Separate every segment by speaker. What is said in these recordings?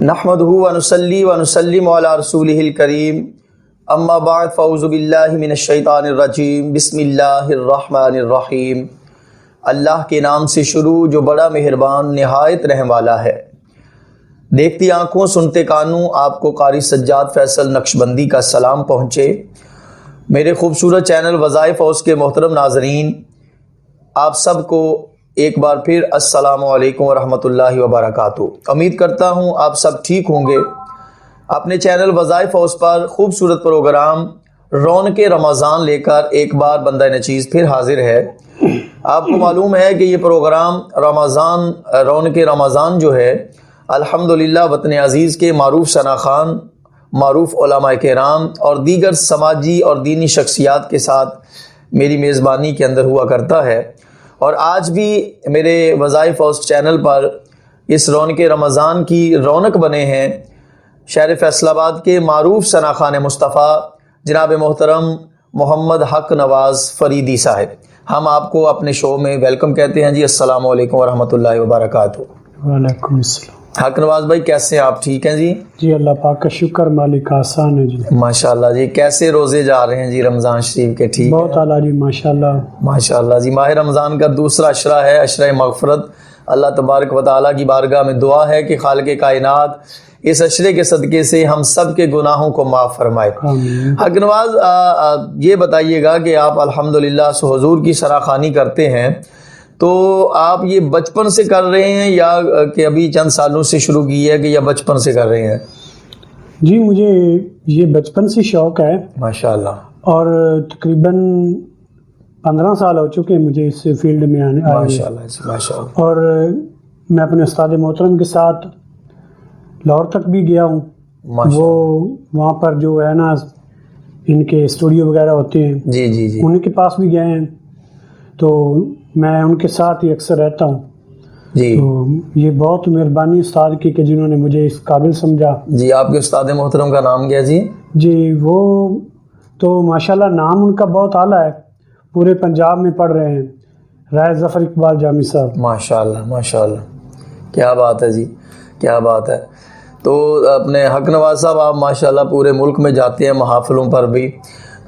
Speaker 1: نحمدہ ونصلی ونسلم علی رسولہ الکریم اما بعد فاعوذ باللہ من الشیطان الرجیم بسم اللہ الرحمن الرحیم۔ اللہ کے نام سے شروع جو بڑا مہربان نہایت رحم والا ہے۔ دیکھتی آنکھوں سنتے کانوں آپ کو قاری سجاد فیصل نقشبندی کا سلام پہنچے۔ میرے خوبصورت چینل وظائف ہاؤس کے محترم ناظرین، آپ سب کو ایک بار پھر السلام علیکم ورحمۃ اللہ وبرکاتہ۔ امید کرتا ہوں آپ سب ٹھیک ہوں گے۔ اپنے چینل وظائف ہاؤس پر خوبصورت پروگرام رونق رمضان لے کر ایک بار بندہ نچیز پھر حاضر ہے۔ آپ کو معلوم ہے کہ یہ پروگرام رونق رمضان جو ہے الحمدللہ وطن عزیز کے معروف شناخان، معروف علماء کرام اور دیگر سماجی اور دینی شخصیات کے ساتھ میری میزبانی کے اندر ہوا کرتا ہے، اور آج بھی میرے وظائف ہاؤس چینل پر اس رونق رمضان کی رونق بنے ہیں شہر فیصل آباد کے معروف شناخان مصطفیٰ جناب محترم محمد حق نواز فریدی صاحب۔ ہم آپ کو اپنے شو میں ویلکم کہتے ہیں جی۔ السلام علیکم ورحمۃ اللہ وبرکاتہ۔
Speaker 2: وعلیکم السلام۔
Speaker 1: حق نواز بھائی کیسے ہیں آپ؟ ٹھیک ہیں جی؟
Speaker 2: جی اللہ پاک کا شکر، مالک آسان ہے جی۔
Speaker 1: ماشاءاللہ جی۔ کیسے روزے جا رہے ہیں جی رمضان شریف کے؟ ٹھیک
Speaker 2: بہت اعلیٰ جی، ماشاءاللہ
Speaker 1: ماشاءاللہ جی۔ ماہ رمضان کا دوسرا عشرہ ہے، عشرہ مغفرت۔ اللہ تبارک و تعالیٰ کی بارگاہ میں دعا ہے کہ خالق کائنات اس عشرے کے صدقے سے ہم سب کے گناہوں کو معاف فرمائے۔
Speaker 2: آمین۔
Speaker 1: حق نواز یہ بتائیے گا کہ آپ الحمدللہ حضور کی شناخانی کرتے ہیں، تو آپ یہ بچپن سے کر رہے ہیں یا کہ ابھی چند سالوں سے شروع کی ہے، کہ یا بچپن سے کر رہے ہیں؟
Speaker 2: جی مجھے یہ بچپن سے شوق ہے،
Speaker 1: ماشاءاللہ۔
Speaker 2: اور تقریباً 15 سال ہو چکے ہیں مجھے اس فیلڈ میں آنے آئے۔
Speaker 1: ماشاءاللہ ماشاءاللہ۔
Speaker 2: اور میں اپنے استاد محترم کے ساتھ لاہور تک بھی گیا ہوں۔ وہ وہاں پر جو ہے نا ان کے اسٹوڈیو وغیرہ ہوتے ہیں،
Speaker 1: جی جی جی۔
Speaker 2: ان کے پاس بھی گئے ہیں، تو میں ان کے ساتھ ہی اکثر رہتا ہوں۔
Speaker 1: جی
Speaker 2: تو یہ بہت مہربانی استاد کی کہ جنہوں نے مجھے اس قابل سمجھا۔
Speaker 1: جی۔ آپ کے استاد محترم کا نام کیا جی؟
Speaker 2: جی وہ تو ماشاءاللہ نام ان کا بہت اعلیٰ ہے، پورے پنجاب میں پڑھ رہے ہیں، رائے ظفر اقبال جامی صاحب۔
Speaker 1: ماشاءاللہ ماشاءاللہ، کیا بات ہے جی، کیا بات ہے۔ تو اپنے حق نواز صاحب آپ ماشاءاللہ پورے ملک میں جاتے ہیں محافلوں پر بھی،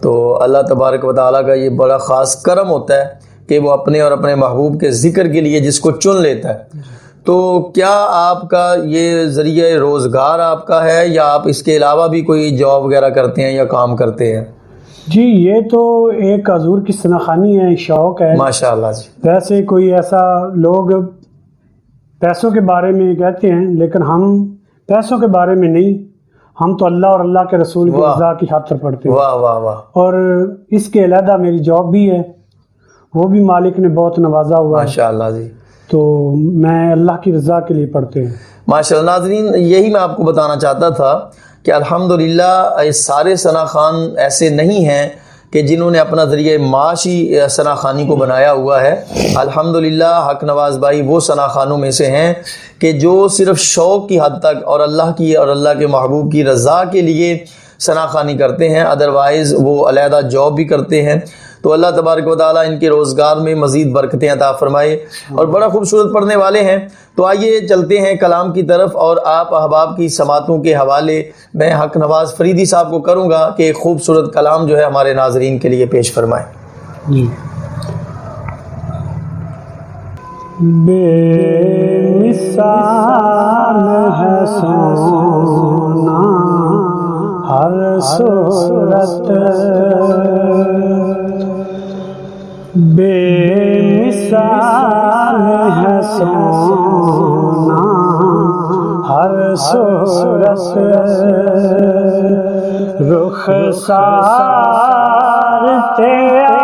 Speaker 1: تو اللہ تبارک و تعالیٰ کا یہ بڑا خاص کرم ہوتا ہے کہ وہ اپنے اور اپنے محبوب کے ذکر کے لیے جس کو چن لیتا ہے۔ تو کیا آپ کا یہ ذریعہ روزگار آپ کا ہے، یا آپ اس کے علاوہ بھی کوئی جاب وغیرہ کرتے ہیں یا کام کرتے ہیں؟
Speaker 2: جی یہ تو ایک حضور کی شناخانی ہے، شوق ہے
Speaker 1: ماشاءاللہ جی۔
Speaker 2: ویسے کوئی ایسا لوگ پیسوں کے بارے میں کہتے ہیں، لیکن ہم پیسوں کے بارے میں نہیں، ہم تو اللہ اور اللہ کے رسول کی رضا کی خاطر پڑھتے ہیں۔
Speaker 1: واہ واہ واہ۔
Speaker 2: اور اس کے علیحدہ میری جاب بھی ہے، وہ بھی مالک نے بہت نوازا ہوا ہے،
Speaker 1: ماشاءاللہ جی۔
Speaker 2: تو میں اللہ کی رضا کے لیے پڑھتے ہیں۔
Speaker 1: ماشاءاللہ۔ ناظرین یہی میں آپ کو بتانا چاہتا تھا کہ الحمدللہ سارے شناخان ایسے نہیں ہیں کہ جنہوں نے اپنا ذریعہ معاشی شناخانی کو بنایا ہوا ہے۔ الحمدللہ حق نواز بھائی وہ شناخانوں میں سے ہیں کہ جو صرف شوق کی حد تک اور اللہ کی اور اللہ کے محبوب کی رضا کے لیے شناخانی کرتے ہیں، ادروائز وہ علیحدہ جاب بھی کرتے ہیں۔ تو اللہ تبارک و تعالیٰ ان کے روزگار میں مزید برکتیں عطا فرمائے، اور بڑا خوبصورت پڑھنے والے ہیں۔ تو آئیے چلتے ہیں کلام کی طرف، اور آپ احباب کی سماعتوں کے حوالے میں حق نواز فریدی صاحب کو کروں گا کہ ایک خوبصورت کلام جو ہے ہمارے ناظرین کے لیے پیش فرمائیں۔
Speaker 2: جی۔ بے مثال ہے سونا ہر صورت، بے مثال ہے سونا ہر صورت، رخسار تیرا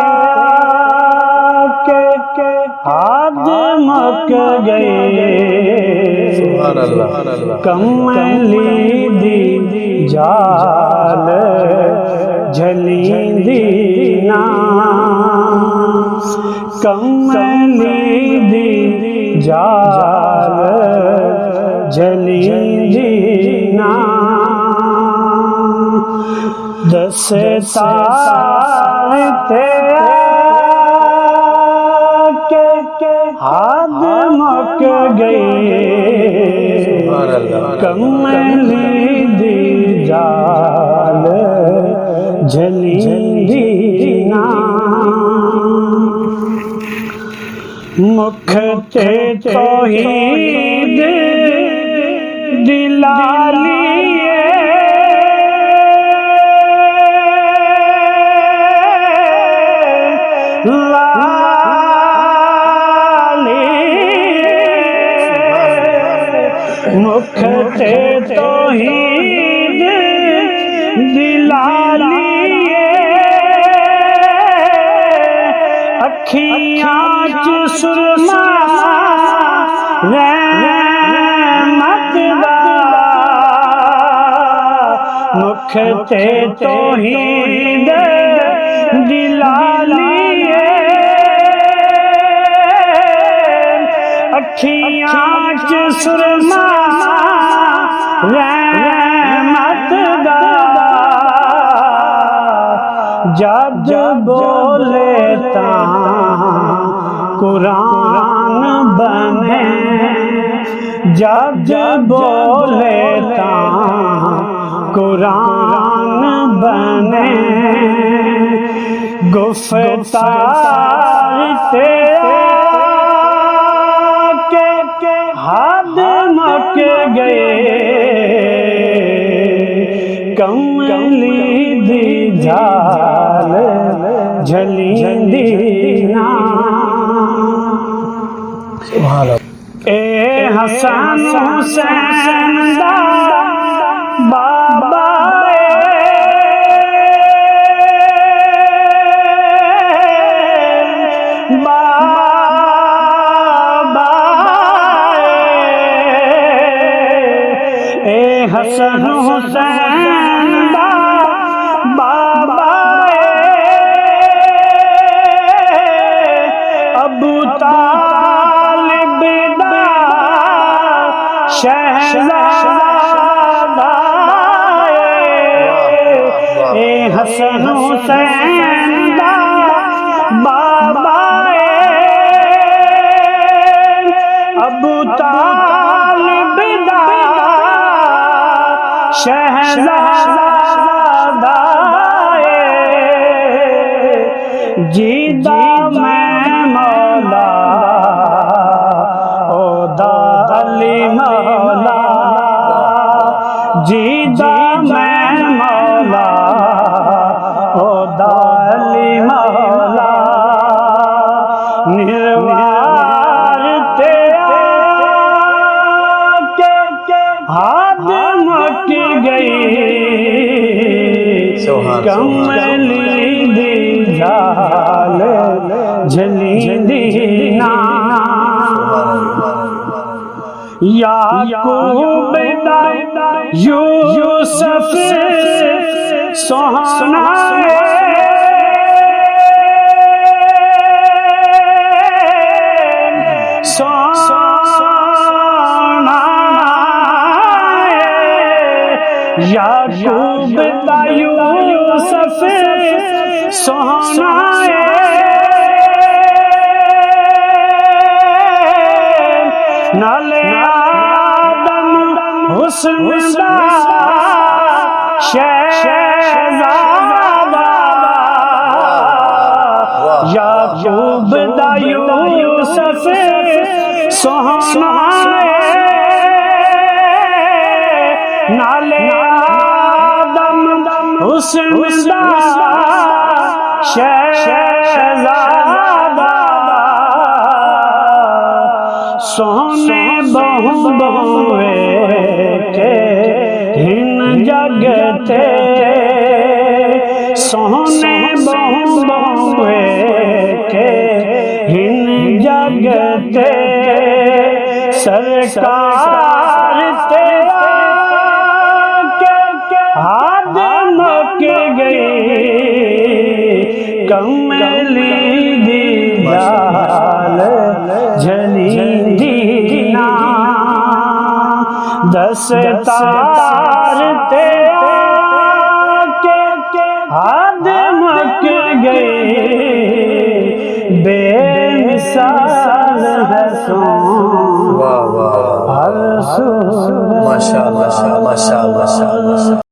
Speaker 2: کے ہاتھ مک گئے، کملی دی جال جھلی دی نا، کملی دی جال جھلی دی نا، دستار تیرا کے ہاتھ مک گئے، کملی دی جال جھلیندی نا مکھ تے توحید دلالی مکھ تے توحید دلالی اکھیاں چ سرما رحمت دا مکھ تے توحید دلالی اکھیاں چ سرما رحمت دا جب بولے تاں قرآن بنے جب بولے تاں قرآن بنے گفتار تیرا حد مک گئے کملی دی جال جھلیندی نا اے حسن حسین دا بابا حسن حسین دا بابا ابو طالب دا شہزادہ اے حسن حسین دا بابا ابو طالب دا شہزادہ جیدہ میں مولا او دا علی مولا جیدہ میں مولا او دا علی مولا نروار تیرا حد مک گئی کملی دی جال جھلیندی نا یعقوب دا یوسف سوہانا یعقوب دا یوسف سوہانا نالے آدم حسن دا شہزادہ یعقوب دا یوسف سوہانا نالے آدم حسن دا شہزادہ سونے بہو بہوے کے ہن جگتے سونے بہو بہوے کے ہن جگتے سرکار تیرا حد مک گئی کملی دی جال جھلیندی نا دستار تیرا حد مک گئی بے مثال ہے سو
Speaker 1: واہ واہ
Speaker 2: ہر سو
Speaker 1: ماشاء اللہ ماشاء اللہ ماشاء اللہ